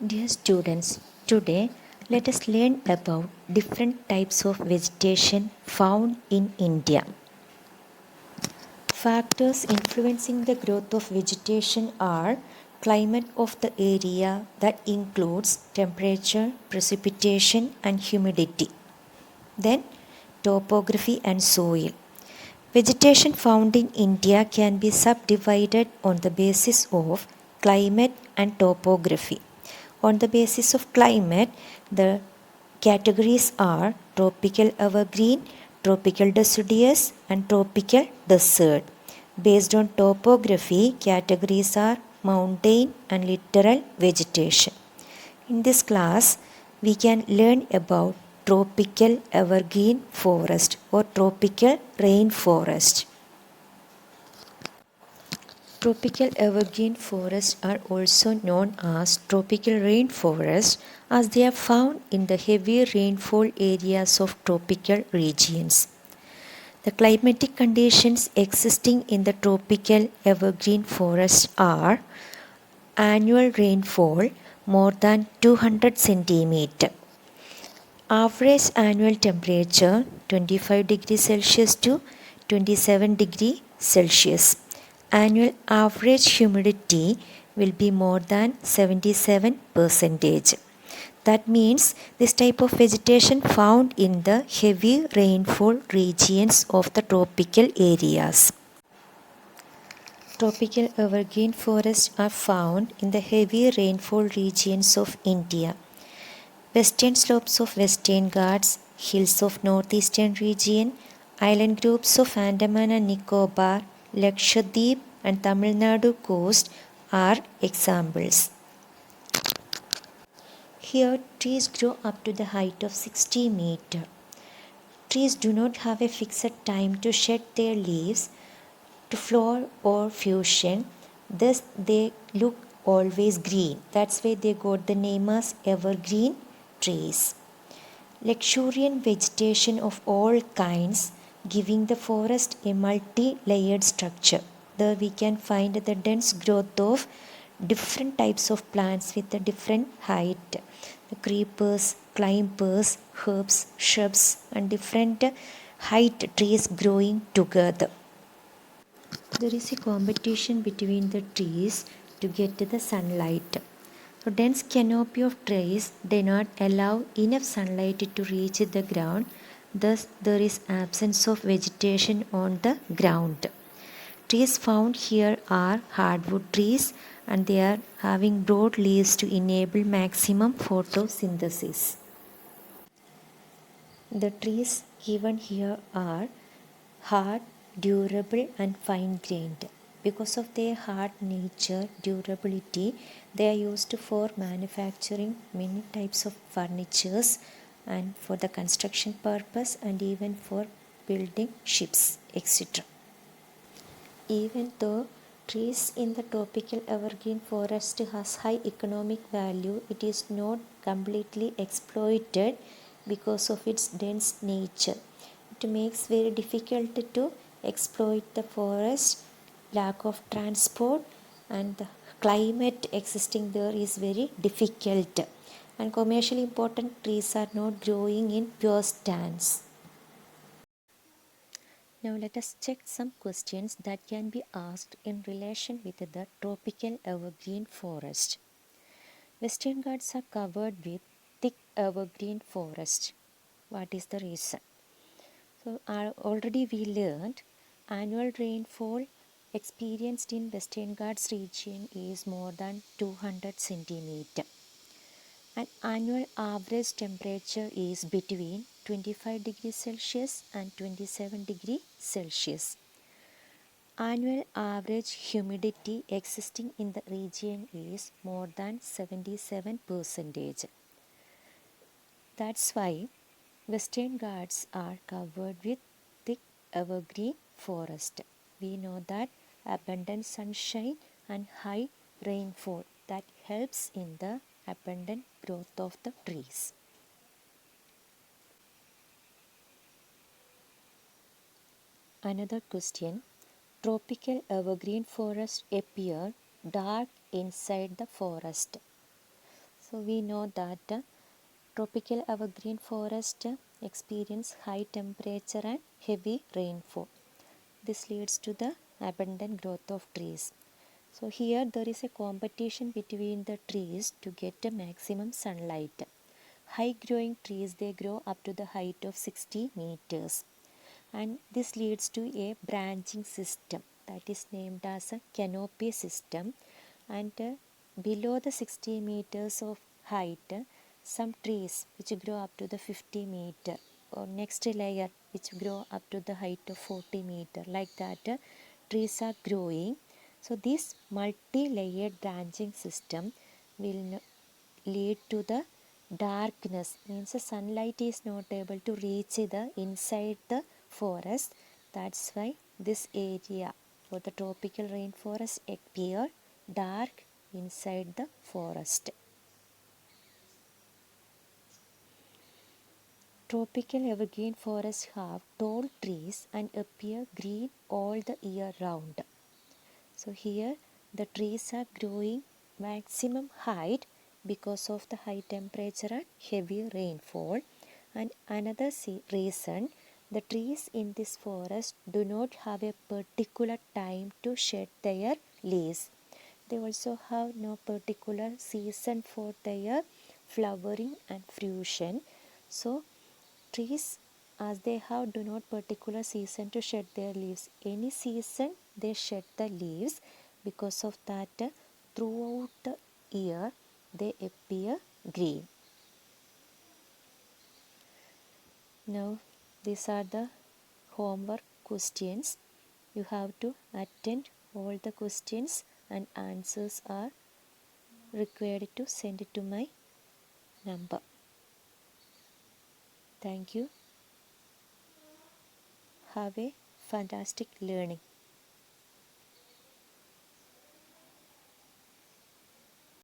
Dear students, today let us learn about different types of vegetation found in India. Factors influencing the growth of vegetation are climate of the area that includes temperature, precipitation and humidity. Then topography and soil. Vegetation found in India can be subdivided on the basis of climate and topography. On the basis of climate, the categories are tropical evergreen, tropical deciduous, and tropical desert. Based on topography, categories are mountain and littoral vegetation. In this class, we can learn about tropical evergreen forest or tropical rainforest. Tropical evergreen forests are also known as tropical rainforests as they are found in the heavy rainfall areas of tropical regions. The climatic conditions existing in the tropical evergreen forests are annual rainfall more than 200 centimeter. Average annual temperature 25 degrees Celsius to 27 degrees Celsius. Annual average humidity will be more than 77%. That means this type of vegetation found in the heavy rainfall regions of the tropical areas. Tropical evergreen forests are found in the heavy rainfall regions of India. Western slopes of Western Ghats, hills of northeastern region, island groups of Andaman and Nicobar, Lakshadweep and Tamil Nadu coast are examples. Here trees grow up to the height of 60 meters. Trees do not have a fixed time to shed their leaves to flower or fusion, thus they look always green. That's why they got the name as evergreen trees. Luxuriant vegetation of all kinds, giving the forest a multi-layered structure. There we can find the dense growth of different types of plants with a different height. The creepers, climbers, herbs, shrubs and different height trees growing together. There is a competition between the trees to get the sunlight. A dense canopy of trees do not allow enough sunlight to reach the ground, thus there is absence of vegetation on the ground. Trees found here are hardwood trees and they are having broad leaves to enable maximum photosynthesis. The trees given here are hard, durable and fine-grained. Because of their hard nature, durability, they are used for manufacturing many types of furnitures and for the construction purpose and even for building ships, etc. Even though trees in the tropical evergreen forest has high economic value, it is not completely exploited because of its dense nature. It makes very difficult to exploit the forest, lack of transport and the climate existing there is very difficult. And commercially important trees are not growing in pure stands. Now let us check some questions that can be asked in relation with the tropical evergreen forest. Western Ghats are covered with thick evergreen forest. What is the reason? So already we learned annual rainfall experienced in Western Ghats region is more than 200 centimeter. And annual average temperature is between 25 degrees Celsius and 27 degrees Celsius. Annual average humidity existing in the region is more than 77%. That's why Western Ghats are covered with thick evergreen forest. We know that abundant sunshine and high rainfall that helps in the abundant growth of the trees. Another question. Tropical evergreen forests appear dark inside the forest. So So we know that tropical evergreen forest experience high temperature and heavy rainfall. This leads to the abundant growth of trees. So here there is a competition between the trees to get a maximum sunlight. High growing trees, they grow up to the height of 60 meters, and this leads to a branching system that is named as a canopy system. And below the 60 meters of height, some trees which grow up to the 50 meter, or next layer which grow up to the height of 40 meter, like that trees are growing. So this multi-layered branching system will lead to the darkness, means the sunlight is not able to reach the inside the forest. That's why this area for the tropical rainforest appear dark inside the forest. Tropical evergreen forests have tall trees and appear green all the year round. So here the trees are growing maximum height because of the high temperature and heavy rainfall. And another reason, the trees in this forest do not have a particular time to shed their leaves. They also have no particular season for their flowering and fruition. So trees, as they have do not particular season to shed their leaves. Any season they shed the leaves. Because of that, throughout the year they appear green. Now these are the homework questions. You have to attend all the questions, and answers are required to send it to my number. Thank you. Have a fantastic learning.